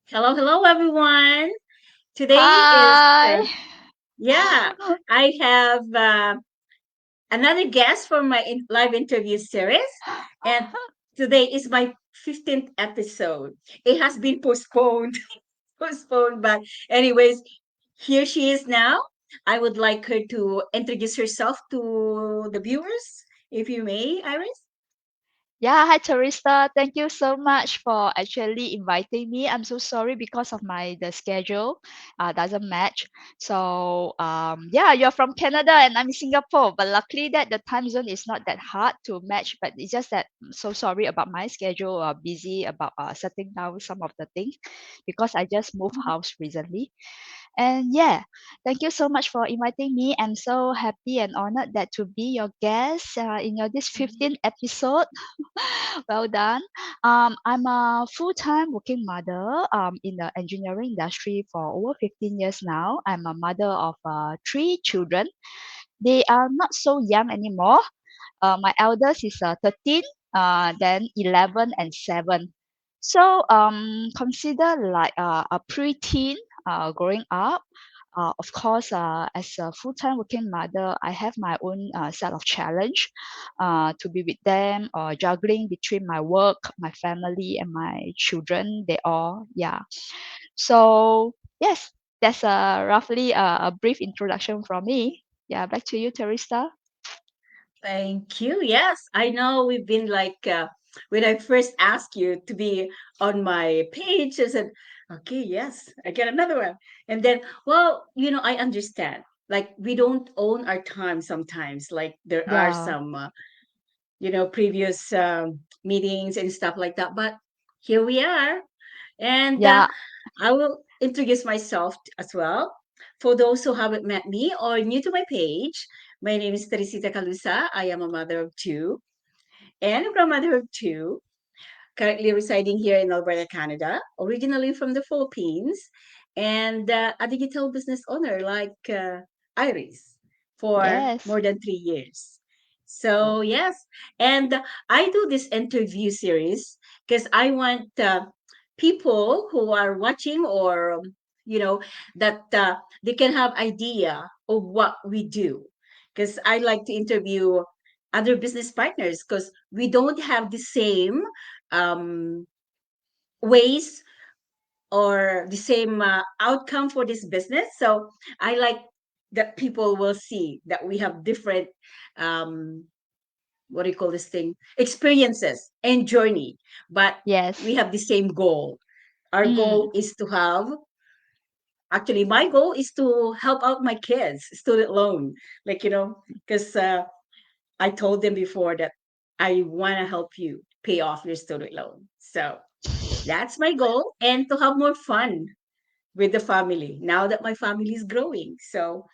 Hello, hello, everyone. Today is, Hi. yeah, I have another guest for my live interview series. And today is my 15th episode. It has been postponed, postponed, but, anyways, here she is now. I would like her to introduce herself to the viewers, if you may, Iris. Yeah, hi Teresa. Thank you so much for actually inviting me. I'm so sorry because of the schedule doesn't match. So yeah, you're from Canada and I'm in Singapore, but luckily that the time zone is not that hard to match. But it's just that I'm so sorry about my schedule. Busy about setting down some of the things because I just moved house recently. And yeah, thank you so much for inviting me. I'm so happy and honored that to be your guest in your this Mhm. 15th episode. Well done. I'm a full-time working mother in the engineering industry for over 15 years now. I'm a mother of three children. They are not so young anymore. My eldest is 13, then 11 and 7. So consider like a preteen growing up. Of course, as a full-time working mother, I have my own set of challenge to be with them or juggling between my work, my family, and my children. They all, yeah. So yes, that's roughly a brief introduction from me. Yeah, back to you, Teresa. Thank you. Yes, I know we've been like, when I first asked you to be on my page, I said, okay, yes, I get another one. And then, well, I understand. Like, we don't own our time sometimes. Like, there are Yeah, some, previous meetings and stuff like that. But here we are. And yeah. I will introduce myself as well. For those who haven't met me or new to my page, my name is Teresita Calusa. I am a mother of two and a grandmother of two, currently residing here in Alberta, Canada, originally from the Philippines, and a digital business owner like Iris for Yes. more than 3 years. Oh, So, yes, and I do this interview series because I want people who are watching or, that they can have idea of what we do. Because I like to interview other business partners because we don't have the same um, ways or the same outcome for this business. So I like that people will see that we have different, um, what do you call this thing? Experiences and journey, but yes. we have the same goal. Our Mm, goal is to have, actually, my goal is to help out my kids, student loan, like, because I told them before that I want to help you pay off your student loan. So that's my goal, and to have more fun with the family now that my family is growing. So,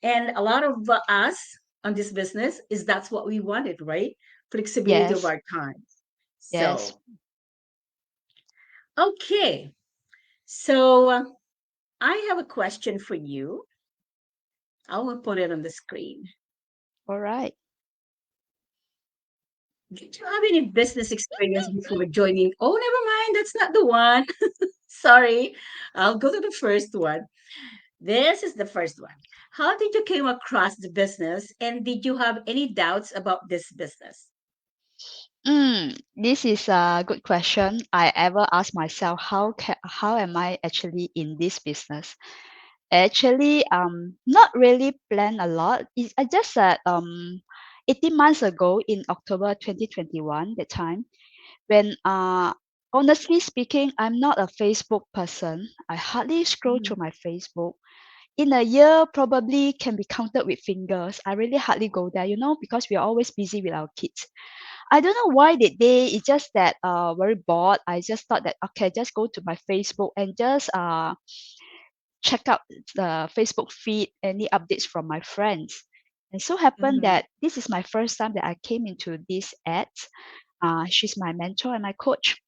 and a lot of us on this business is that's what we wanted, right? Flexibility of yes. our time. Yes. So, okay. So, I have a question for you. I will put it on the screen. All right. Did you have any business experience before joining? Oh, never mind. That's not the one. Sorry. I'll go to the first one. This is the first one. How did you came across the business and did you have any doubts about this business? This is a good question. I ever ask myself how am I actually in this business? Actually, not really plan a lot. I just said 18 months ago in October 2021, that time when honestly speaking, I'm not a Facebook person. I hardly scroll Mhm. through my Facebook. In a year probably can be counted with fingers. I really hardly go there, because we are always busy with our kids. I don't know why did they. It's just that very bored. I just thought that okay, just go to my Facebook and just check out the Facebook feed, any updates from my friends. And so happened Mhm. that this is my first time that I came into this ad. She's my mentor and my coach.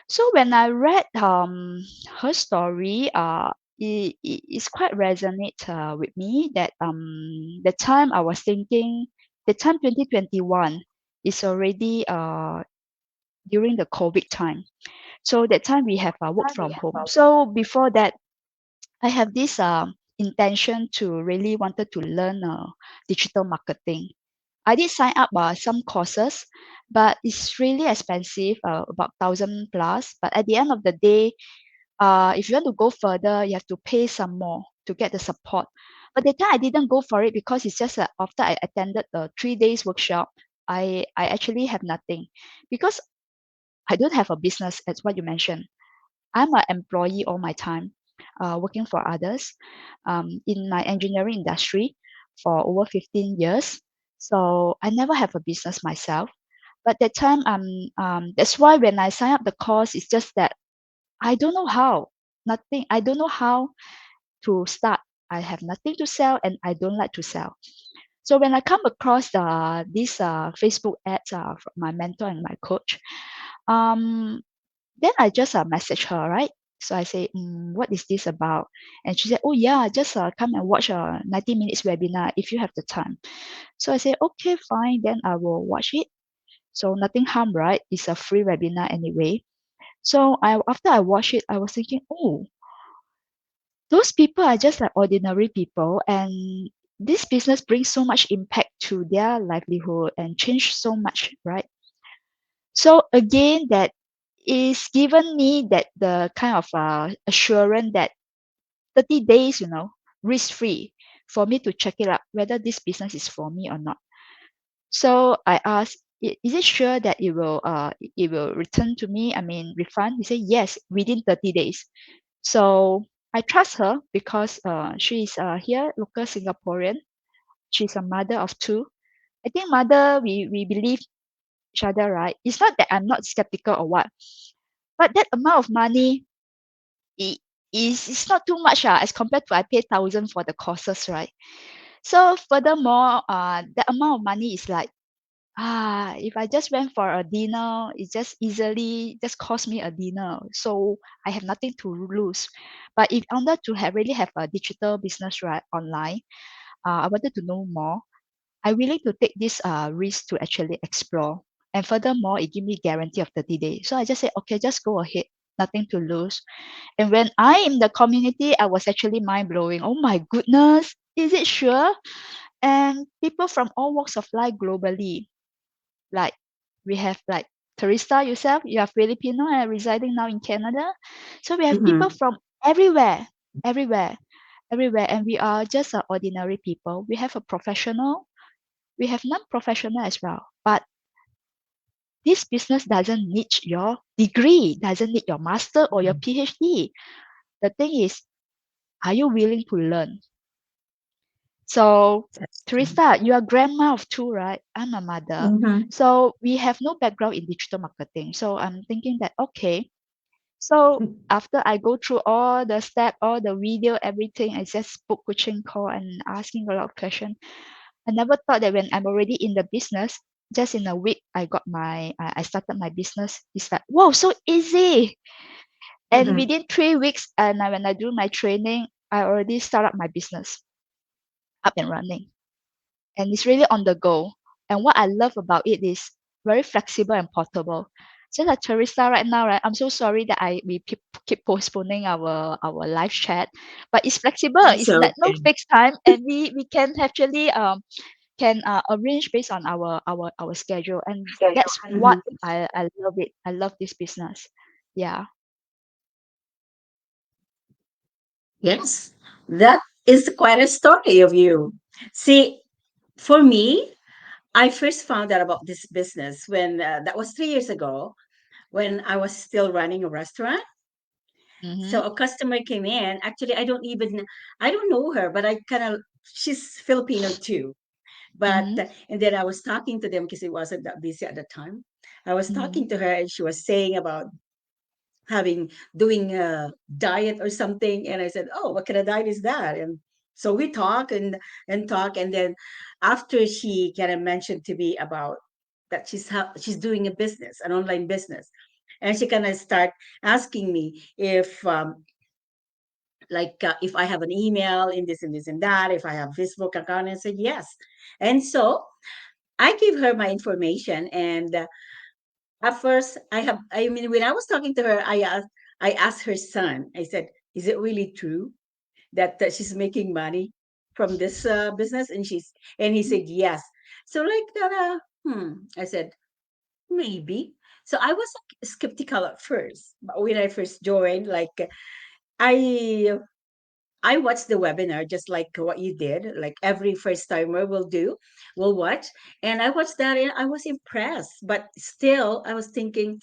So when I read her story, it's quite resonate with me that the time I was thinking, the time 2021 is already during the COVID time. So that time we have work from home. So before that, I have this intention to really wanted to learn digital marketing. I did sign up some courses, but it's really expensive, about 1,000 plus. But at the end of the day, if you want to go further, you have to pay some more to get the support. But that time I didn't go for it because it's just after I attended the 3 days workshop, I actually have nothing because I don't have a business as what you mentioned. I'm an employee all my time, working for others, in my engineering industry for over 15 years. So I never have a business myself. But that time, that's why when I sign up the course, it's just that I don't know how, nothing. I don't know how to start. I have nothing to sell, and I don't like to sell. So when I come across this Facebook ads from my mentor and my coach, um, then I just message her, right? So I say, what is this about? And she said, oh yeah, just come and watch a 90 minutes webinar if you have the time. So I say, okay, fine, then I will watch it. So nothing harm, right? It's a free webinar anyway. So after I watched it, I was thinking, oh, those people are just like ordinary people, and this business brings so much impact to their livelihood and change so much, right? So again, that is given me that the kind of assurance that 30 days, risk free for me to check it out whether this business is for me or not. So I asked, is it sure that it will return to me? I mean, refund? He said yes, within 30 days. So I trust her because she is here, local Singaporean. She's a mother of two. I think mother, we believe each other, right? It's not that I'm not skeptical or what, but that amount of money it is not too much as compared to I pay 1,000 for the courses, right? So furthermore, the amount of money is like, if I just went for a dinner, it just easily just cost me a dinner. So I have nothing to lose. But if I wanted to really have a digital business right online, I wanted to know more. I willing to take this risk to actually explore. And furthermore, it give me guarantee of 30 days. So I just said, okay, just go ahead. Nothing to lose. And when I in the community, I was actually mind blowing. Oh my goodness, is it sure? And people from all walks of life globally, like we have like Teresa yourself, you are Filipino and residing now in Canada. So we have people Mm-hmm. from everywhere, everywhere, everywhere, and we are just ordinary people. We have a professional, we have non-professional as well. But this business doesn't need your degree, doesn't need your master or your PhD. The thing is, are you willing to learn? So, That's true. Teresa, you are grandma of two, right? I'm a mother. Mm-hmm. So we have no background in digital marketing. So I'm thinking that okay. So after I go through all the step, all the video, everything, I just book coaching call and asking a lot of questions. I never thought that when I'm already in the business, just in a week, I started my business. It's like, wow, so easy. And Mm-hmm. within 3 weeks, and when I do my training, I already start up my business up and running. And it's really on the go. And what I love about it is very flexible and portable. Just like Teresa right now, right? I'm so sorry that we keep postponing our live chat, but it's flexible. That's It's not no okay. fixed time, and we can actually can arrange based on our schedule, and that's what Mhm. I love it. I love this business. Yeah. Yes, that is quite a story of you. See, for me, I first found out about this business when that was 3 years ago when I was still running a restaurant. Mm-hmm. So a customer came in. Actually, I don't know her, but I kind of, she's Filipino too. But, Mm-hmm. and then I was talking to them because it wasn't that busy at the time. I was Mm-hmm. talking to her and she was saying about doing a diet or something, and I said, oh, what kind of diet is that? And so we talk and talk, and then after she kind of mentioned to me about that she's doing a business, an online business, and she kind of start asking me if if I have an email in this and this and that, if I have Facebook account, and I said yes. And so I gave her my information, and At first, I mean, when I was talking to her, I asked her son, I said, is it really true that she's making money from this business? And he said, yes. So like that, I said, maybe. So I was skeptical at first, but when I first joined, like I I watched the webinar just like what you did, like every first timer will watch. And I watched that and I was impressed. But still, I was thinking,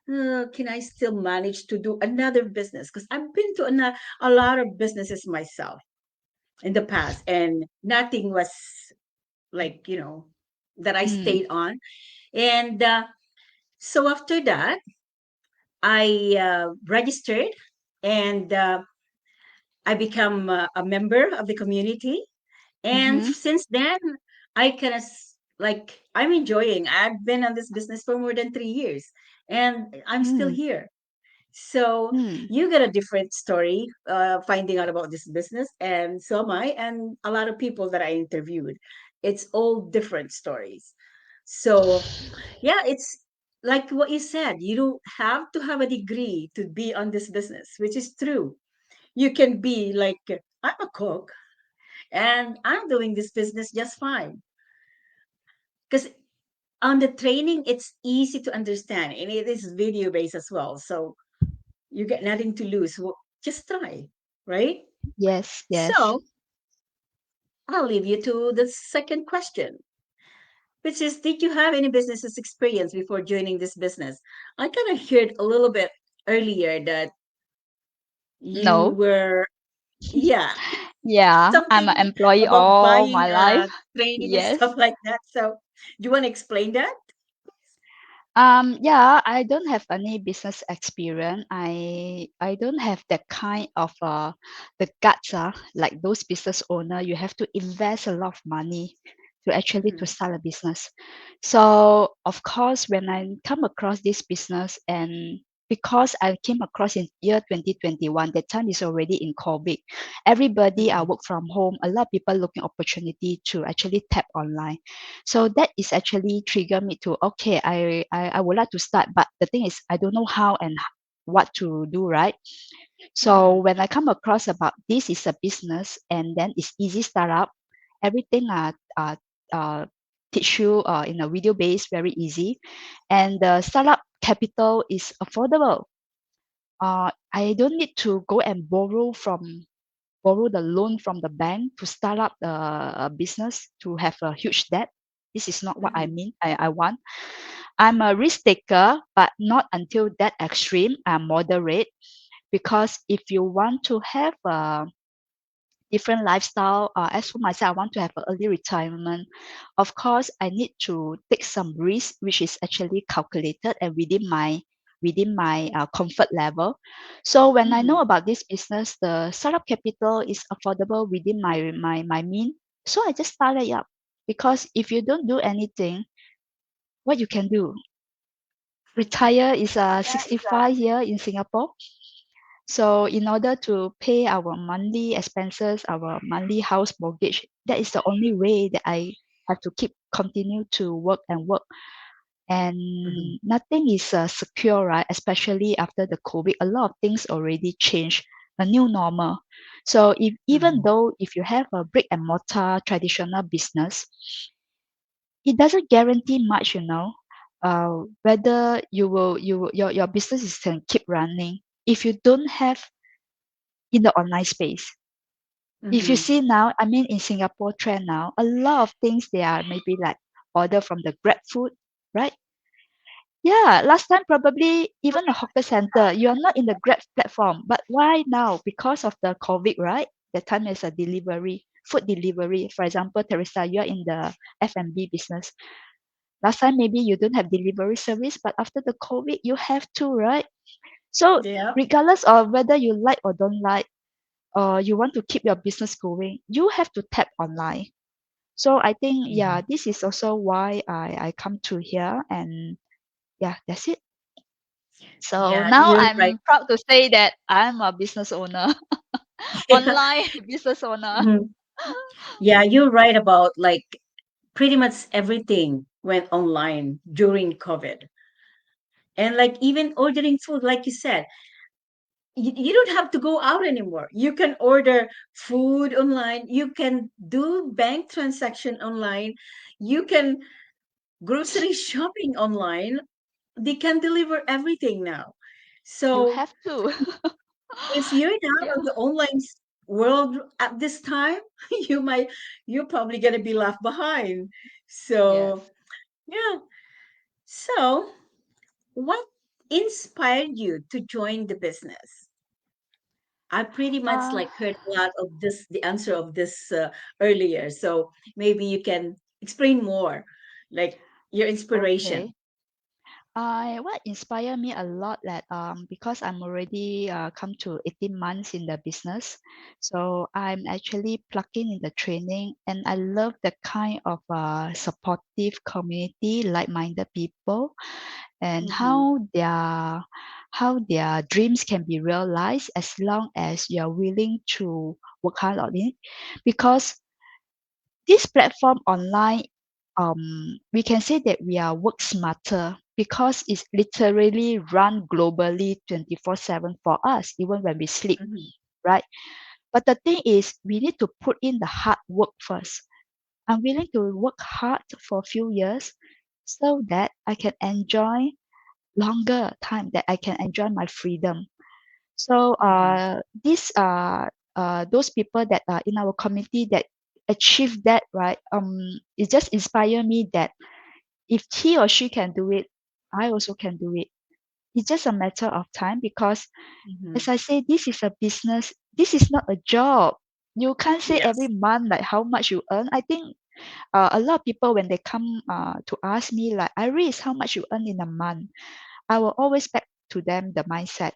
can I still manage to do another business? Because I've been to a lot of businesses myself in the past, and nothing was like, that I Mm. stayed on. And so after that, I registered and I become a member of the community. And Mm-hmm. since then, I kind of like I'm enjoying. I've been on this business for more than 3 years, and I'm still Mm. here. So Mm. you get a different story finding out about this business, and so am I, and a lot of people that I interviewed. It's all different stories. So yeah, it's like what you said. You don't have to have a degree to be on this business, which is true. You can be like, I'm a cook and I'm doing this business just fine. Because on the training, it's easy to understand and it is video based as well. So you get nothing to lose. Well, just try, right? Yes, yes. So I'll leave you to the second question, which is, did you have any businesses experience before joining this business? I kind of heard a little bit earlier that you No. were, yeah, Yeah, I'm an something employee about all buying my life. training and Yes. stuff like that. So do you want to explain that? Yeah, I don't have any business experience. I don't have that kind of the guts like those business owner. You have to invest a lot of money to actually to Mhm. start a business. So of course, when I come across this business and because I came across in year 2021, that time is already in COVID. Everybody Mhm. work from home. A lot of people looking opportunity to actually tap online. So that is actually trigger me to okay, I would like to start, but the thing is I don't know how and what to do, right? So Mhm. when I come across about this is a business and then it's easy startup, everything teach you in a video base very easy, and the startup capital is affordable. I don't need to go and borrow the loan from the bank to start up a business to have a huge debt. This is not what I Mhm. mean. I want. I'm a risk taker, but not until that extreme. I'm moderate because if you want to have a different lifestyle, as for myself, I want to have an early retirement. Of course, I need to take some risk, which is actually calculated and within my comfort level. So when I know Mhm. about this business, the startup capital is affordable within my mean. So I just started up because if you don't do anything, what you can do? Retire is 65 here in Singapore. So in order to pay our monthly expenses, our monthly house mortgage, that is the only way that I have to keep continue to work and work. And Mhm. nothing is secure, right? Especially after the COVID, a lot of things already changed, a new normal. So if even Mhm. though if you have a brick and mortar traditional business, it doesn't guarantee much, whether your business is can keep running if you don't have in the online space. If you Mhm. see now, I mean in Singapore trend now, a lot of things they are maybe like order from the Grab food, right? Yeah, last time probably even a hawker center, you are not in the Grab platform. But why now? Because of the COVID, right? That time is a delivery, food delivery. For example, Teresa, you are in the F&B business. Last time maybe you don't have delivery service, but after the COVID, you have to, right? So Yeah. regardless of whether you like or don't like, or you want to keep your business going, you have to tap online. So I think, yeah, Mhm. this is also why I come to here and yeah, that's it. So Yeah, now you're right. I'm proud to say that I'm a business owner, Yeah. online business owner. Mhm. Yeah, you're right about like pretty much everything went online during COVID. And like even ordering food, like you said, you don't have to go out anymore. You can order food online. You can do bank transaction online. You can grocery shopping online. They can deliver everything now. You So have to. if you're not Yeah. on the online world at this time, you might you're probably gonna be left behind. Yes. So yeah. So what inspired you to join the business? I pretty much Uh, like heard a lot of this, the answer of this earlier. So maybe you can explain more, like your inspiration. okay. What inspired me a lot that because I'm already come to 18 months in the business, so I'm actually plugging in the training, and I love the kind of supportive community, like-minded people, and Mm-hmm. how their dreams can be realized as long as you are willing to work hard on it, because this platform online, we can say that we are work smarter because it's literally run globally 24/7 for us, even when we sleep, Mm-hmm. right? But the thing is, we need to put in the hard work first. I'm willing to work hard for a few years so that I can enjoy longer time, that I can enjoy my freedom. So Mm-hmm. those people that are in our community that achieve that, right? It just inspire me that if he or she can do it, I also can do it. It's just a matter of time because, Mm-hmm. as I say, this is a business. This is not a job. You can't say every Yes. month like how much you earn. I think a lot of people when they come to ask me like, Iris, how much you earn in a month? I will always back to them the mindset.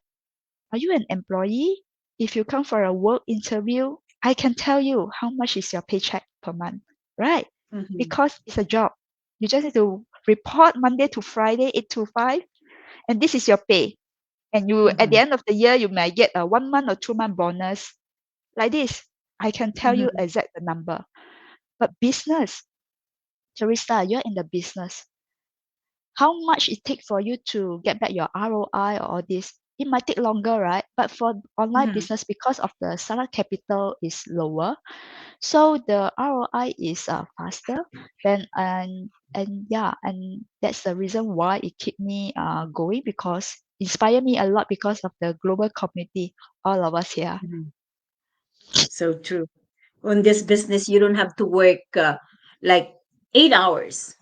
Are you an employee? If you come for a work interview, I can tell you how much is your paycheck per month, right? Mm-hmm. Because it's a job. You just need to report Monday to Friday, 8 to 5, and this is your pay. And you, at the Mm-hmm. end of the year, you might get a 1 month or 2 month bonus. Like this, I can tell you Mm-hmm. exact the number. But business, Teresa, you're in the business. How much it take for you to get back your ROI or all this? It might take longer, right? But for online Mm-hmm. business, because of the startup capital is lower, so the ROI is faster. Then and yeah, and that's the reason why it keep me going, because inspire me a lot because of the global community, all of us here. Mm-hmm. So true. On this business, you don't have to work like 8 hours.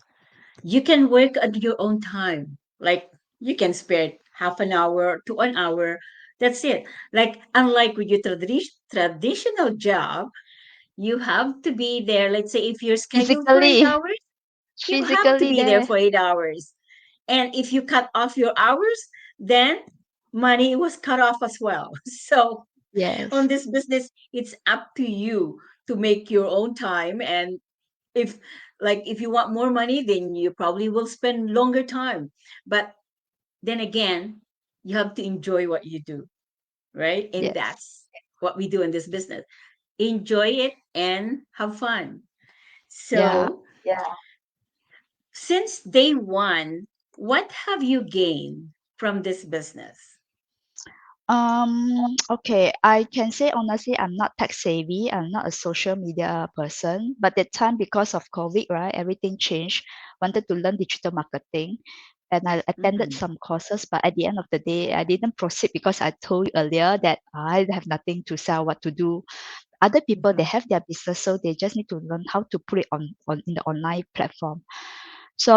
You can work at your own time. Like you can spare half an hour to an hour. That's it. Like unlike with your traditional job, you have to be there. Let's say if you're scheduled for eight Physically, hours, you have to physically be there there. for 8 hours. And if you cut off your hours, then money was cut off as well. So on Yes, this business, it's up to you to make your own time. And if if you want more money, then you probably will spend longer time. But then again, you have to enjoy what you do, right? And yes, that's what we do in this business. Enjoy it and have fun. yeah. So since day one, what have you gained from this business? Okay, I can say honestly, I'm not tech savvy. I'm not a social media person. But that time, because of COVID, right, everything changed. Wanted to learn digital marketing, and I attended Mm-hmm. some courses. But at the end of the day, I didn't proceed because I told you earlier that I have nothing to sell, what to do. Other people, they Mm-hmm. have their business, so they just need to learn how to put it on in the online platform.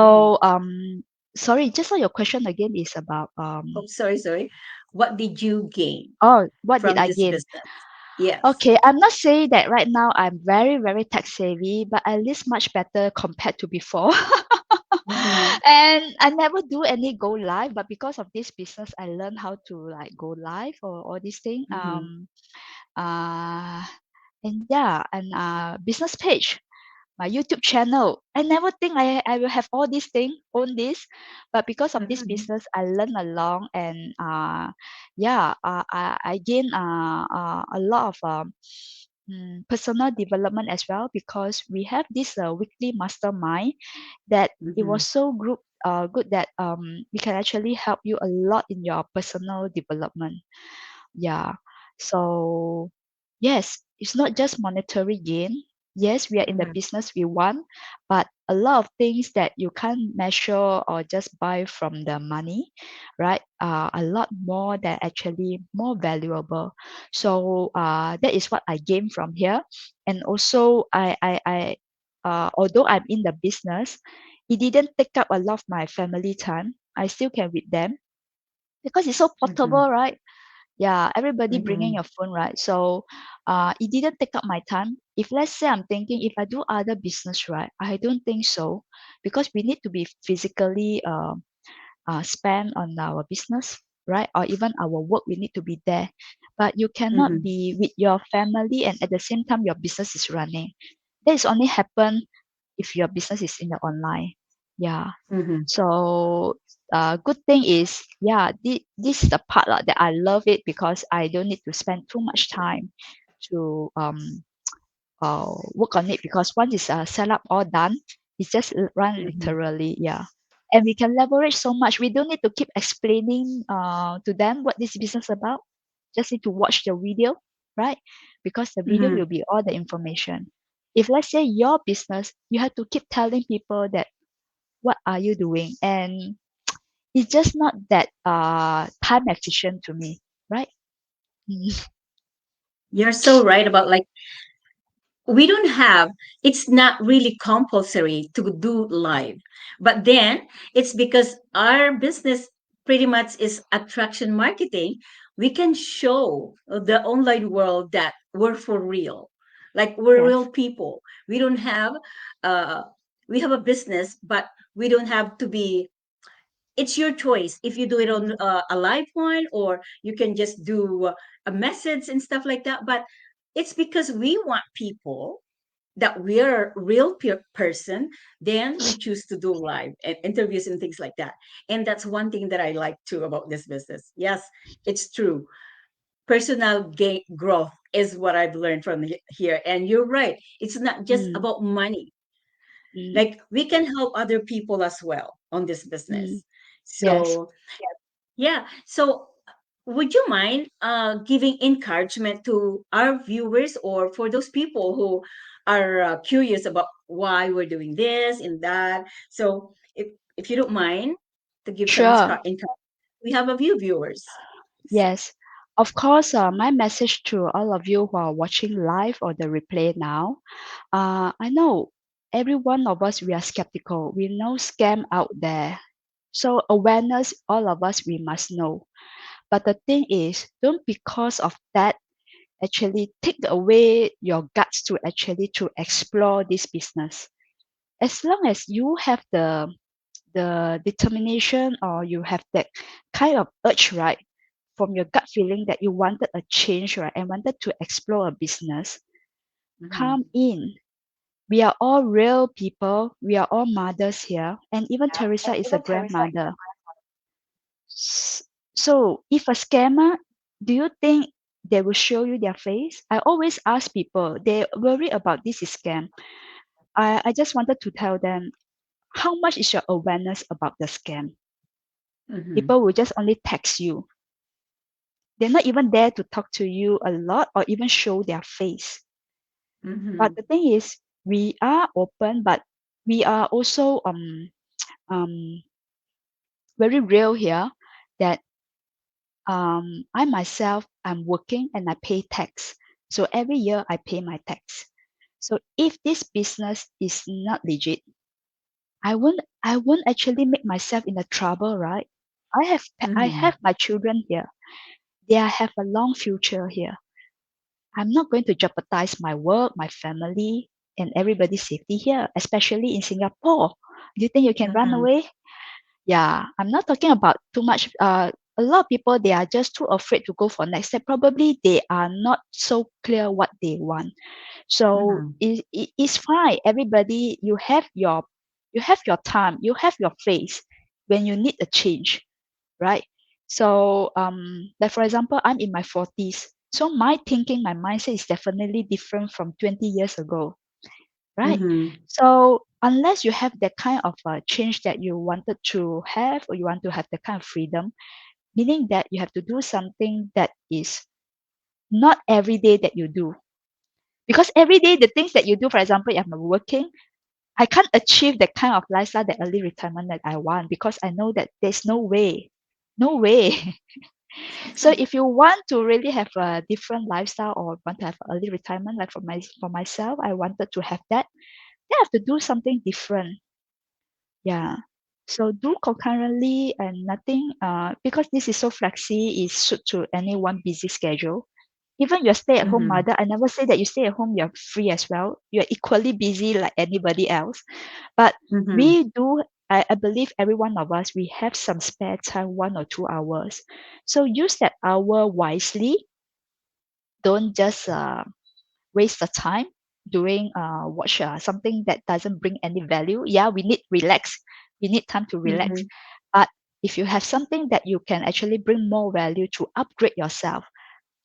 Mm-hmm. So, sorry, just now your question again is about Oh, sorry. What did you gain what did from I this gain? business? Yes. Okay, I'm not saying that right now I'm very, very tech savvy, but at least much better compared to before. Mm-hmm. And I never do any go live, but because of this business, I learned how to like go live or all these things. Mm-hmm. Uh, and yeah, and business page, my YouTube channel. I never think I will have all these things, own this, but because of this Mm-hmm. business, I learn along, and yeah, I gain a lot of personal development as well, because we have this weekly mastermind that it Mm-hmm. was so group. good that we can actually help you a lot in your personal development. Yeah. So yes, it's not just monetary gain. Yes, we are in the Mhm. business we want, but a lot of things that you can't measure or just buy from the money, right? Are a lot more that actually more valuable. So that is what I gain from here. And also although I'm in the business, it didn't take up a lot of my family time. I still can with them because it's so Mhm. portable, right? Yeah, everybody bringing Mhm. your phone, right? So it didn't take up my time. If let's say I'm thinking if I do other business, right? I don't think so because we need to be physically spend on our business, right? Or even our work, we need to be there. But you cannot Mhm. be with your family and at the same time your business is running. That is only happen if your business is in the online. Yeah. Mhm. So good thing is, yeah, this is the part lah that I love it because I don't need to spend too much time to work on it because once it's set up all done, it's just run Mhm. literally, yeah. And we can leverage so much. We don't need to keep explaining to them what this business about. Just need to watch the video, right? Because the video Mhm. will be all the information. If let's say your business, you have to keep telling people that what are you doing, and it's just not that time efficient to me, right? Mm. You're so right about like we don't have, it's not really compulsory to do live, but then it's because our business pretty much is attraction marketing. We can show the online world that we're for real, like we're Yes. real people. We don't have uh we have a business, but we don't have to be, it's your choice if you do it on a live one, or you can just do a message and stuff like that. But it's because we want people that we're a real person, then we choose to do live and interviews and things like that. And that's one thing that I like too about this business. Yes, it's true. Personal growth is what I've learned from here. And you're right. It's not just Mm, about money. mm, Like we can help other people as well on this mm. business. Yes. So yeah. So would you mind giving encouragement to our viewers or for those people who are curious about why we're doing this and that? So if you don't mind to give some Sure. encouragement, we have a few viewers. Yes. Of course, my message to all of you who are watching live or the replay now, I know every one of us, we are skeptical. We know scam out there. So awareness, all of us, we must know. But the thing is, don't because of that actually take away your guts to actually to explore this business. As long as you have the determination or you have that kind of urge, right, from your gut feeling that you wanted a change, right, and wanted to explore a business, Mhm. come in. We are all real people. We are all mothers here. And even Teresa is a grandmother. S- So if a scammer, do you think they will show you their face? I always ask people, they worry about this is scam. I just wanted to tell them, how much is your awareness about the scam? Mhm. People will just only text you. They're not even there to talk to you a lot or even show their face. But Mhm. the thing is, we are open, but we are also um very real here that I myself I'm working and I pay tax. So every year I pay my tax. So if this business is not legit, I won't actually make myself in a trouble, right? I Mhm. have my children here. They have a long future here. I'm not going to jeopardize my work, my family, and everybody's safety here, especially in Singapore. Do you think you can run Mhm. away? Yeah, I'm not talking about too much. A lot of people they are just too afraid to go for next step. Probably they are not so clear what they want. So Mhm. it's fine. Everybody, you have your time, you have your face when you need a change, right? So like for example, I'm in my 40s. So my mindset is definitely different from 20 years ago, right? Mhm. So unless you have that kind of change that you wanted to have, or you want to have the kind of freedom, meaning that you have to do something that is not every day that you do. Because every day, the things that you do, for example, if I'm working, I can't achieve the kind of lifestyle, the early retirement that I want, because I know that there's no way. No way. So if you want to really have a different lifestyle or want to have early retirement, like for myself, I wanted to have that, then I have to do something different. Yeah. So do concurrently and nothing, because this is so flexi, is suit to any one busy schedule. Even you're stay-at-home Mm-hmm. mother, I never say that you stay at home, you're free as well. You're equally busy like anybody else. But Mm-hmm. we do, I believe every one of us, we have some spare time, 1 or 2 hours. So use that hour wisely. Don't just waste the time doing watch something that doesn't bring any value. Yeah, we need relax. We need time to relax. Mm-hmm. But if you have something that you can actually bring more value to upgrade yourself,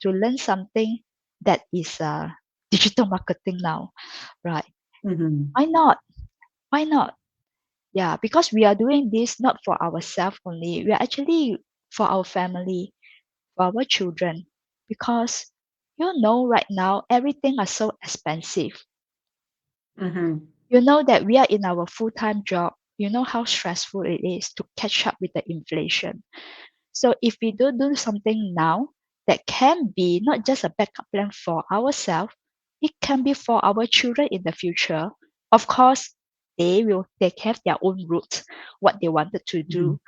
to learn something that is digital marketing now, right? Mm-hmm. Why not? Why not? Yeah, because we are doing this not for ourselves only. We are actually for our family, for our children. Because right now everything is so expensive. Mm-hmm. You know that we are in our full-time job. You know how stressful it is to catch up with the inflation. So if we don't do something now, that can be not just a backup plan for ourselves, it can be for our children in the future. Of course, they have their own roots, what they wanted to Mm-hmm. do.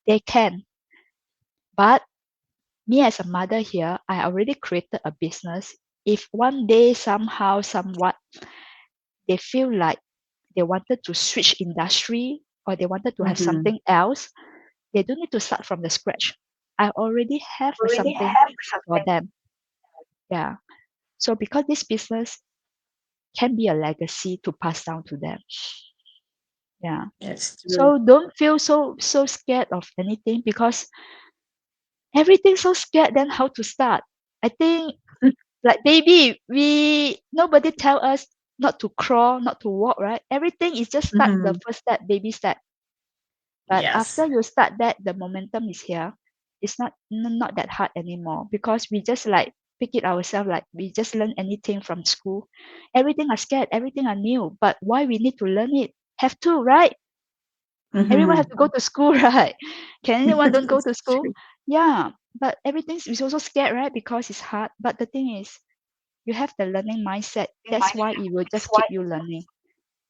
They can. But me as a mother here, I already created a business. If one day somehow, somewhat, they feel like they wanted to switch industry or they wanted to have Mm-hmm. something else, they don't need to start from the scratch. I already have Already something have for something. them. Yeah. So because this business can be a legacy to pass down to them. Yeah. That's true. So don't feel so scared of anything, because everything's so scared, then how to start? I think like baby, we nobody tell us not to crawl, not to walk, right? Everything is just start the Mm-hmm. first step, baby step. But Yes. after you start that, the momentum is here. It's not that hard anymore, because we just like pick it ourselves, like we just learn anything from school. Everything are scared, everything are new. But why we need to learn it? Have to, right? Everyone have Mm-hmm. to go to school, right? Can anyone don't go That's to school? true. Yeah. But everything is also scared, right? Because it's hard. But the thing is, you have the learning mindset. That's why it will That's just why. keep you learning.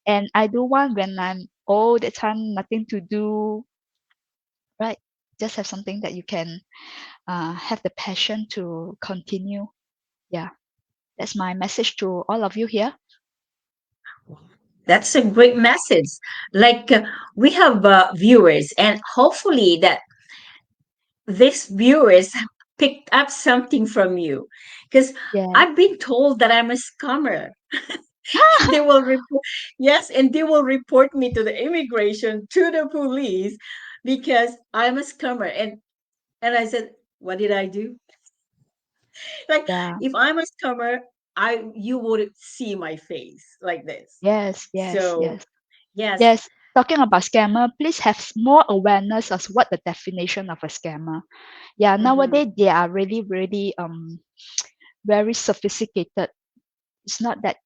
And I don't want when I'm all the time nothing to do, right? Just have something that you can have the passion to continue. Yeah, that's my message to all of you here. That's a great message. Like we have viewers, and hopefully that these viewers picked up something from you, because Yeah. I've been told that I'm a scammer. They will report, yes, and they will report me to the immigration, to the police, because I'm a scammer. And I said, what did I do? Like, Yeah. if I'm a scammer, you would see my face like this. Yes, yes, So yes. yes. Yes. Talking about scammer, please have more awareness of what the definition of a scammer. Yeah, Mm-hmm. nowadays they are really, really very sophisticated. It's not that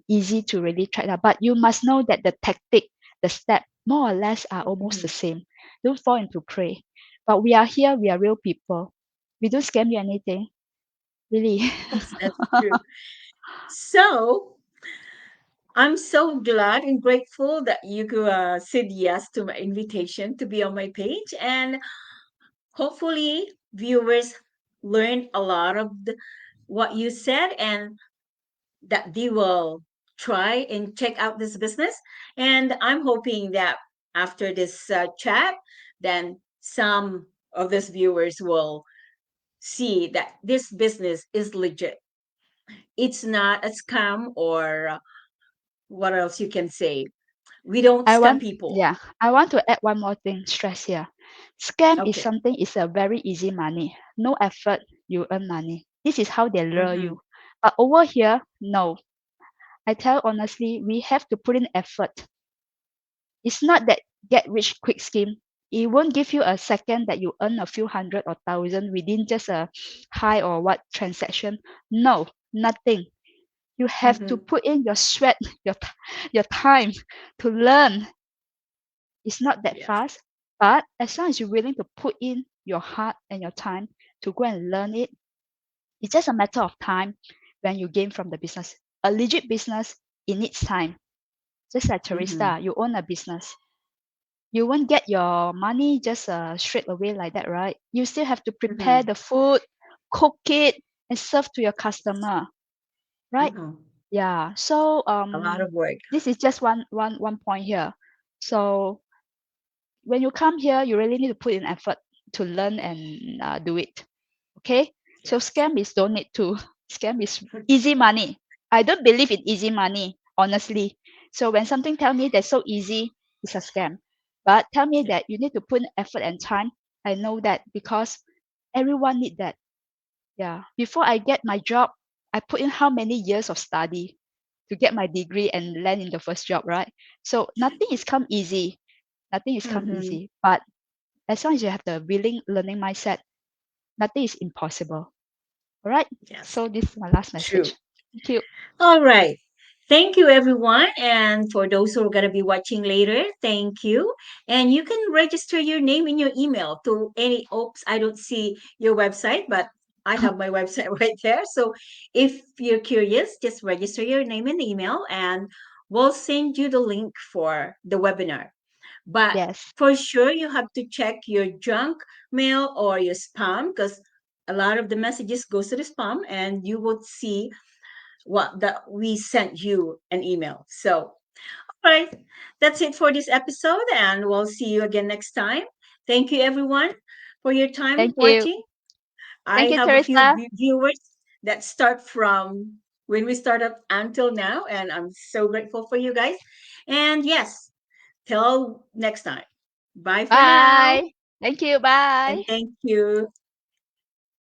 easy to really track that. But you must know that the tactic, the step, more or less are almost Mm-hmm. the same. Don't fall into prey. But we are here, we are real people. We don't scam you anything. Really. Yes, that's true. So I'm so glad and grateful that you said yes to my invitation to be on my page. And hopefully, viewers learned a lot of what you said, and that they will try and check out this business. And I'm hoping that after this chat, then some of these viewers will see that this business is legit. It's not a scam, or what else you can say. We don't scam people. I want to add one more thing, stress here. Scam is Okay. something, is a very easy money. No effort, you earn money. This is how they lure Mm-hmm. you. But over here, no. I tell honestly, we have to put in effort. It's not that get rich quick scheme. It won't give you a second that you earn a few hundred or thousand within just a high or what transaction. No, nothing. You have to Mm-hmm. put in your sweat, your time to learn. It's not that Yes. fast, but as long as you're willing to put in your heart and your time to go and learn it, it's just a matter of time when you gain from the business. A legit business, it needs time. Just like Mm-hmm. Teresa, you own a business. You won't get your money just straight away like that, right? You still have to prepare Mm-hmm. the food, cook it, and serve to your customer, right? Mm-hmm. Yeah. So A lot of work. this is just one point here. So when you come here, you really need to put in effort to learn and do it. Okay. So Yes. scam is don't need to. Scam is easy money. I don't believe in easy money, honestly. So when something tell me that's so easy, it's a scam. But tell me Yeah. that you need to put in effort and time. I know that because everyone need that. Yeah. Before I get my job, I put in how many years of study to get my degree and land in the first job, right? So nothing is come easy. Nothing is come Mm-hmm. easy. But as long as you have the willing learning mindset, nothing is impossible. All right. Yes. So this is my last True. message. Thank you. All right. Thank you, everyone. And for those who are going to be watching later, thank you. And you can register your name in your email to any, oops, I don't see your website, but I have my website right there. So if you're curious, just register your name and email, and we'll send you the link for the webinar. But Yes. for sure, you have to check your junk mail or your spam, because a lot of the messages goes to the spam, and you will see what that we sent you an email. So, all right, that's it for this episode, and we'll see you again next time. Thank you, everyone, for your time Thank you. watching. I Thank you, have a few Teresa. viewers that start from when we started until now, and I'm so grateful for you guys. And yes, till next time. Bye for now, Bye. Thank you. Bye. and thank you.